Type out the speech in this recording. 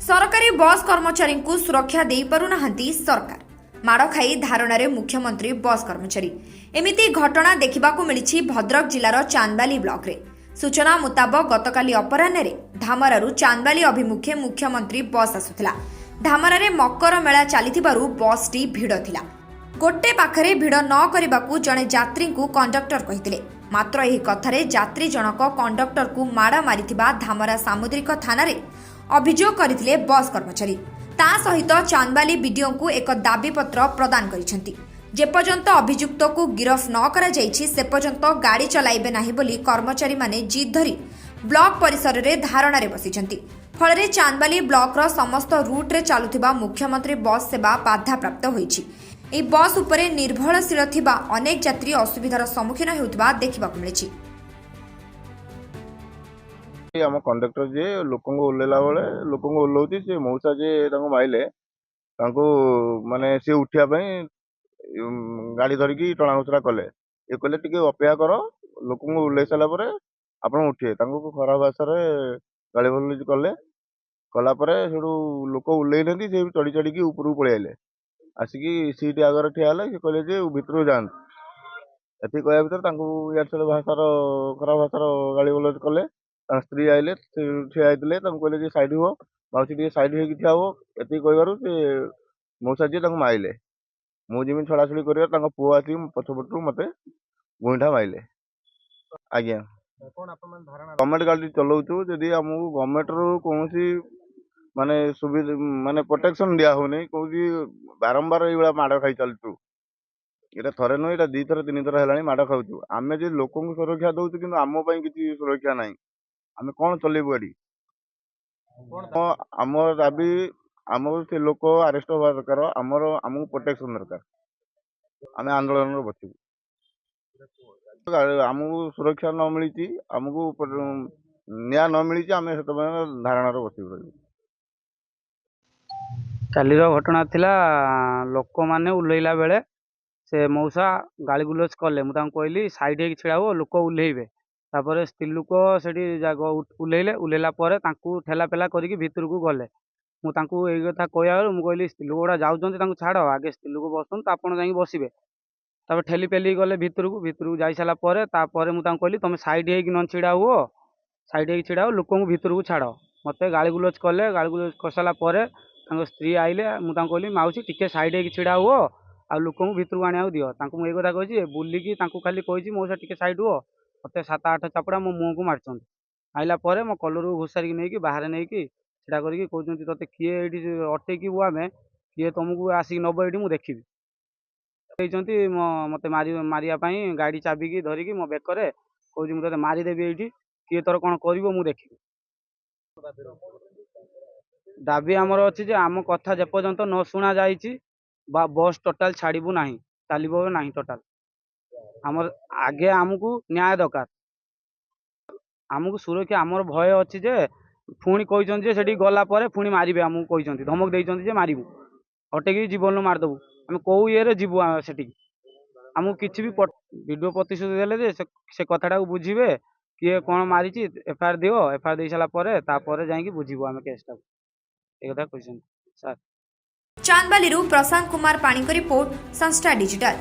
सरकारी बस कर्मचारी को सुरक्षा दे पारुना सरकार माड़ खाई धारणार मुख्यमंत्री बस कर्मचारी एमिति घटना देखा मिली भद्रक जिलार चांदबाली ब्लॉक रे। सूचना मुताबक गतकाली अपराह्न धामरारू चांदबाली अभिमुखे मुख्यमंत्री बस आसुला। धामरारे मकर मेला चली बस टी भिड़ थिला। गोटे पाखरे भिड़ न करने जड़े यात्री को कंडक्टर कही मात्र यही कथारे यात्री जनक कंडक्टर को माड़ मारी धामरा सामुद्रिक थाना अभियोग करथिले बस कर्मचारी। ता सहित चांदबाली बीडीओ को एक दाबी पत्र प्रदान करिसेंती। जेपर्यंत अभियुक्त को गिरफ न करा जाइछि से पर्यंत गाड़ी चलाइबे नाही बोली कर्मचारी माने जिद धरी ब्लॉक परिसर रे धारणारे बसिछंती। फलरे चांदबाली ब्लॉक रो समस्त रूट रे चालुथिबा मुख्यमंत्री बस सेवा बाधा प्राप्त होईछि। ए बस उपरे निर्भरशील थिबा अनेक यात्री असुविधार सम्मुखीन हेउथिबा देखिबाकु मिलिछि। आम कंडक्टर जे लोक ओह्लैला बेले लोक ओह्लौती से मौसा जे माइले माने सी उठापी गाड़ी धरिकी टणाघुसरा कले। ये कहले टिके अपेक्षा कर लोक ओह्लै सारापर आप उठे खराब भाषा गाड़ी भल कले कलापर से लोक ओह्लै ना से चढ़ी चढ़ी उपरକୁ पलि आइले। आसिकी सीट आगे ठिया से कहले जे भितर जातु ये कह भर इे भाषार खराब भाषार गाड़ी बोल कले। स्त्री आइले ठिया होते कहले सैड हुआ मौसी टे सैड ठिया हो ये कहू से मौसा जी माइले। मुझे छड़ाछड़ी कर पुआ आस पछपटू मत गुईठा माइले। आज्ञा गवर्नमेंट गाड़ी चलाऊँ जदि आमको गवर्नमेंट रू कौन माने सुविधा माने प्रोटेक्शन दिया होनी कौन बारंबार ये माड़ खाई चलचु। ये थे नुह ये 2 थर 3 थर है माड़ खाऊ। आम जो लोक सुरक्षा दौचु कि आम किसी सुरक्षा ना आम कौन चलेबू गाड़ी। आम दाबी आम से लोक आरेस्ट हवा दरकार आमर आमको प्रोटेक्शन दरकार। आम आंदोलन बचू आमको सुरक्षा न मिली आमको न्याय न मिली आम से धारणार बचू। काली घटना थिला लोक माने उल्लैला बेले से मौसा गाली गुलज कले मुझे कहली साइड हो छिड़ा हो लोक उल्लेबे। तापर स्त्री लोक से उल्लेले उल्लेला ठेला पेला करके भितर को गले। मुझे यही कथा कहया मुझे स्त्री लोक गुड़ा जाऊँ छाड़ आगे स्त्री लोक बसुन आपड़ जा बसवे। तापर ठेली पेली गले भितर को जा सारापर मुझे कहली तुम साइड हो न छिड़ा हुआ साइड हो छिड़ा हो लोक भितर को छाड़ मत गाली गुलज कले। गाली गुलज कर सारापर स्त्री आइले मुझे कहली मौसी टिके साइड हो छिड़ा हुआ आ लोक भितर को आने दियो। मुझे कथा कही बुलिकी खाली कही मौसा टिके साइड हुआ मत 7-8 चापुड़ा मो मुँह को मार्च आइला मैं कलर को घुसारिक नहीं बाहर नहीं सीधा करके कहते ते किए ये अटेकी आम किए तुमको आसिक नब ये मुझे देखी मत मारियापाई गाड़ी चाबिकी धरिकी मो बेकर कौन मुझे मारिदेवी ये किए तोर कौन कर देखी। दाबी आमर अच्छी आम कथा जेपर्यंत न शुणा जा बस टोटाल छाड़बू ना चलो ना टोटाल आमर आगे आमको न्याय दरकार। आमको सुरक्षा आमर भय अच्छी जे पुणी कही गला पुणी मारे आमको कही धमक देते मारू हटेकी जीवन मारिदेबू आम कौ ये जीवु से आमको किसी भी वीडियो प्रतिश्रुति देले से कथा बुझे किए कौन मारी एफआईआर दियो एफआईआर दे सारापर जा बुझू आम केसटा एक कथा कह सर। चांदबाली प्रशांत कुमार पाणी रिपोर्ट संस्था डिजिटल।